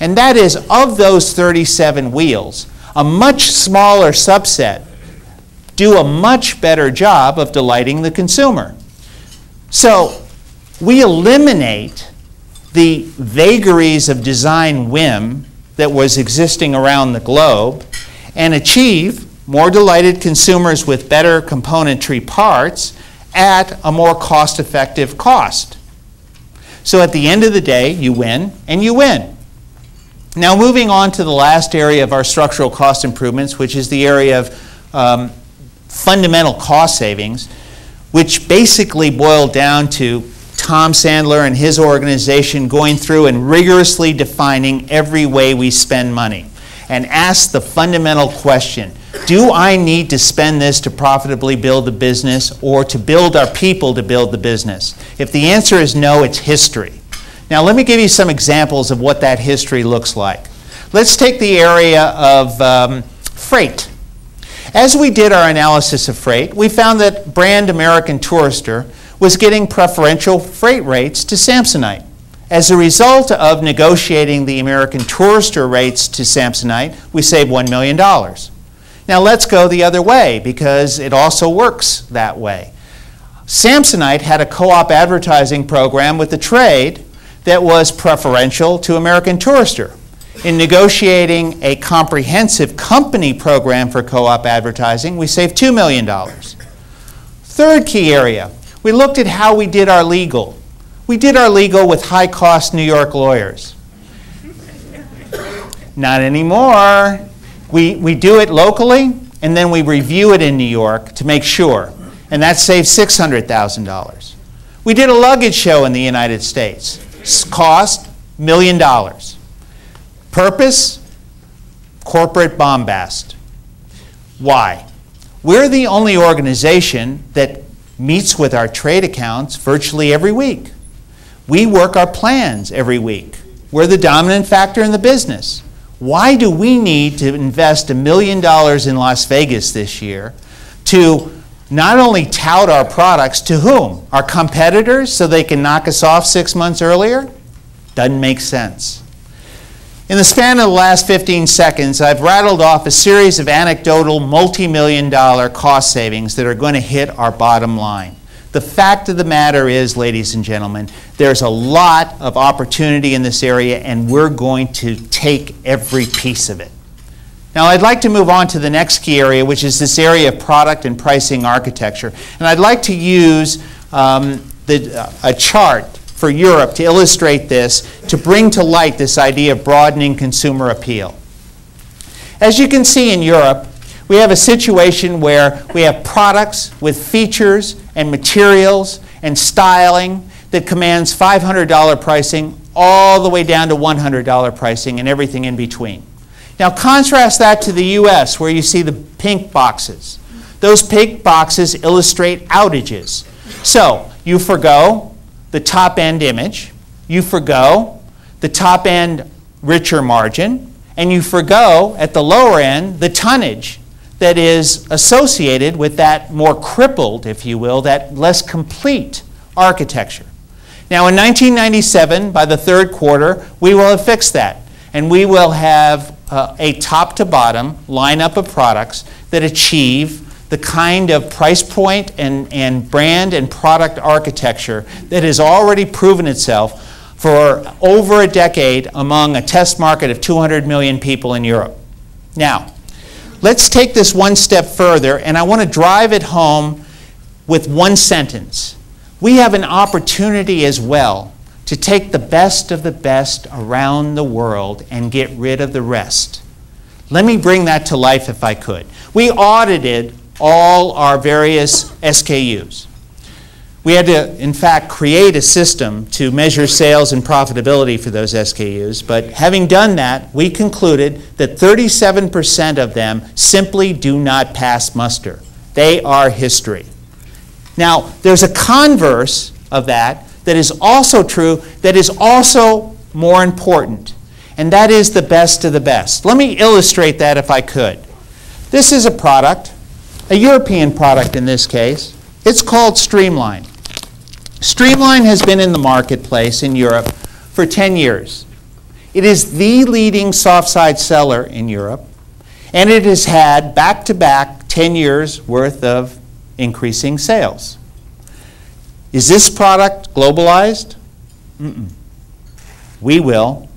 And that is, of those 37 wheels, a much smaller subset do a much better job of delighting the consumer. So we eliminate the vagaries of design whim that was existing around the globe and achieve more delighted consumers with better componentry parts at a more cost-effective cost. So at the end of the day, you win and you win. Now moving on to the last area of our structural cost improvements, which is the area of fundamental cost savings, which basically boiled down to Tom Sandler and his organization going through and rigorously defining every way we spend money and ask the fundamental question, do I need to spend this to profitably build the business or to build our people to build the business? If the answer is no, it's history. Now let me give you some examples of what that history looks like. Let's take the area of freight. As we did our analysis of freight, we found that brand American Tourister was getting preferential freight rates to Samsonite. As a result of negotiating the American Tourister rates to Samsonite, we saved $1 million. Now let's go the other way, because it also works that way. Samsonite had a co-op advertising program with the trade that was preferential to American Tourister. In negotiating a comprehensive company program for co-op advertising, we saved $2 million. Third key area, we looked at how we did our legal. We did our legal with high-cost New York lawyers. Not anymore. We do it locally, and then we review it in New York to make sure, and that saves $600,000. We did a luggage show in the United States. Cost, $1 million. Purpose, corporate bombast. Why? We're the only organization that meets with our trade accounts virtually every week. We work our plans every week. We're the dominant factor in the business. Why do we need to invest $1 million in Las Vegas this year to not only tout our products to whom? Our competitors, so they can knock us off 6 months earlier? Doesn't make sense. In the span of the last 15 seconds, I've rattled off a series of anecdotal multi-million-dollar cost savings that are going to hit our bottom line. The fact of the matter is, ladies and gentlemen, there's a lot of opportunity in this area, and we're going to take every piece of it. Now, I'd like to move on to the next key area, which is this area of product and pricing architecture. And I'd like to use a chart for Europe to illustrate this, to bring to light this idea of broadening consumer appeal. As you can see in Europe, we have a situation where we have products with features and materials and styling that commands $500 pricing all the way down to $100 pricing and everything in between. Now contrast that to the US, where you see the pink boxes. Those pink boxes illustrate outages. So you forgo the top-end image, you forgo the top-end richer margin, and you forgo, at the lower end, the tonnage that is associated with that more crippled, if you will, that less complete architecture. Now in 1997, by the third quarter, we will have fixed that, and we will have a top-to-bottom lineup of products that achieve the kind of price point and brand and product architecture that has already proven itself for over a decade among a test market of 200 million people in Europe. Now, let's take this one step further, and I want to drive it home with one sentence. We have an opportunity as well to take the best of the best around the world and get rid of the rest. Let me bring that to life if I could. We audited all our various SKUs. We had to, in fact, create a system to measure sales and profitability for those SKUs, but having done that, we concluded that 37% of them simply do not pass muster. They are history. Now, there's a converse of that that is also true, that is also more important, and that is the best of the best. Let me illustrate that if I could. This is a product, a European product in this case. It's called Streamline. Streamline has been in the marketplace in Europe for 10 years. It is the leading soft-side seller in Europe, and it has had back-to-back 10 years worth of increasing sales. Is this product globalized? We will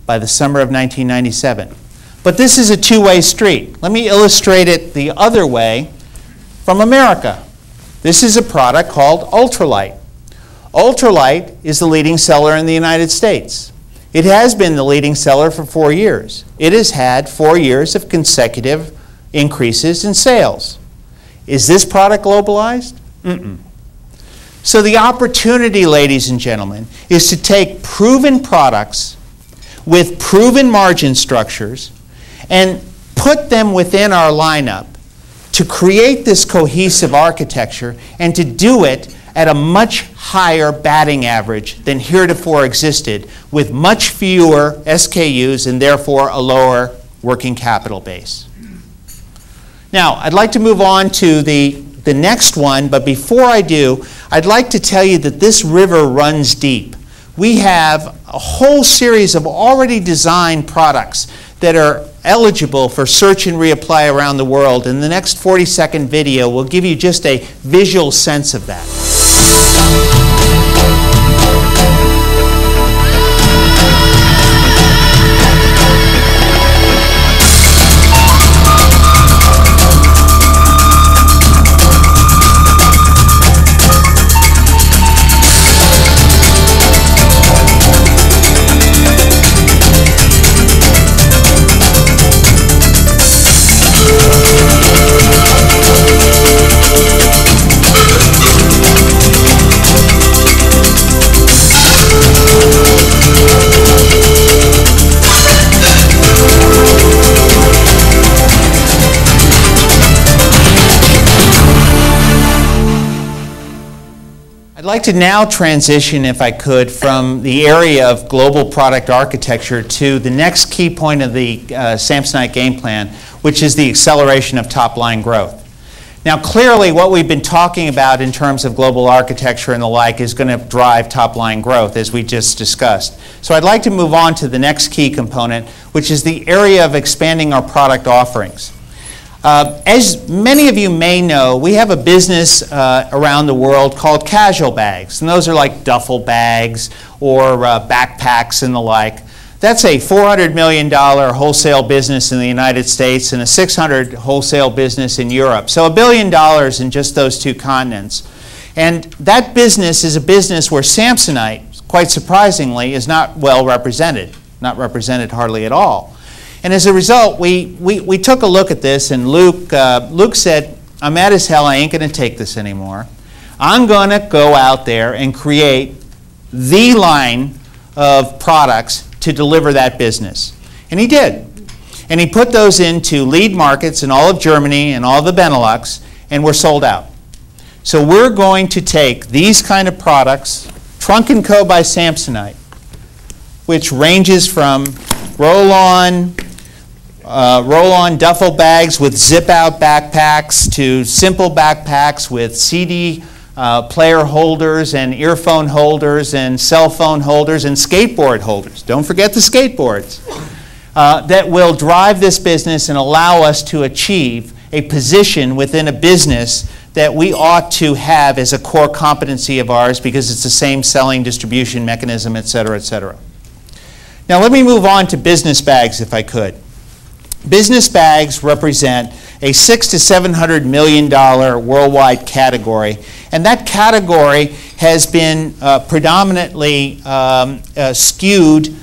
by the summer of 1997. But this is a two-way street. Let me illustrate it the other way from America. This is a product called Ultralight. Ultralight is the leading seller in the United States. It has been the leading seller for 4 years. It has had 4 years of consecutive increases in sales. Is this product globalized? So the opportunity, ladies and gentlemen, is to take proven products with proven margin structures and put them within our lineup to create this cohesive architecture and to do it at a much higher batting average than heretofore existed, with much fewer SKUs and therefore a lower working capital base. Now, I'd like to move on to the next one, but before I do, I'd like to tell you that this river runs deep. We have a whole series of already designed products that are eligible for search and reapply around the world, and the next 40-second video will give you just a visual sense of that. I'd like to now transition, if I could, from the area of global product architecture to the next key point of the Samsonite game plan, which is the acceleration of top-line growth. Now, clearly, what we've been talking about in terms of global architecture and the like is going to drive top-line growth, as we just discussed. So I'd like to move on to the next key component, which is the area of expanding our product offerings. As many of you may know, we have a business around the world called casual bags, and those are like duffel bags or backpacks and the like. That's a $400 million wholesale business in the United States and a $600 million wholesale business in Europe. So $1 billion in just those two continents. And that business is a business where Samsonite, quite surprisingly, is not well represented, not represented hardly at all. And as a result, we took a look at this, and Luke said, I'm mad as hell, I ain't going to take this anymore. I'm going to go out there and create the line of products to deliver that business. And he did. And he put those into lead markets in all of Germany and all the Benelux, and we're sold out. So we're going to take these kind of products, Trunk & Co. by Samsonite, which ranges from roll-on duffel bags with zip-out backpacks to simple backpacks with CD player holders and earphone holders and cell phone holders and skateboard holders. Don't forget the skateboards. That will drive this business and allow us to achieve a position within a business that we ought to have as a core competency of ours because it's the same selling distribution mechanism, et cetera, et cetera. Now let me move on to business bags, if I could. Business bags represent a $600 to $700 million worldwide category, and that category has been predominantly skewed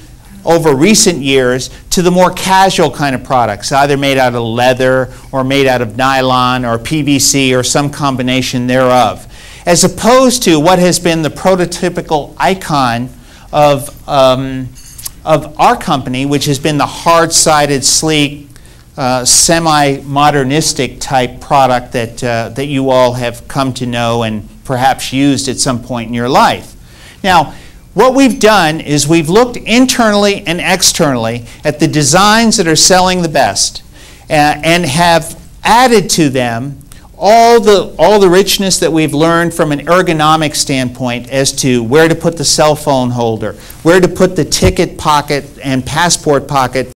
over recent years to the more casual kind of products, either made out of leather or made out of nylon or PVC or some combination thereof, as opposed to what has been the prototypical icon of our company, which has been the hard-sided, sleek, semi-modernistic type product that you all have come to know and perhaps used at some point in your life. Now, what we've done is we've looked internally and externally at the designs that are selling the best and have added to them all the richness that we've learned from an ergonomic standpoint as to where to put the cell phone holder, where to put the ticket pocket and passport pocket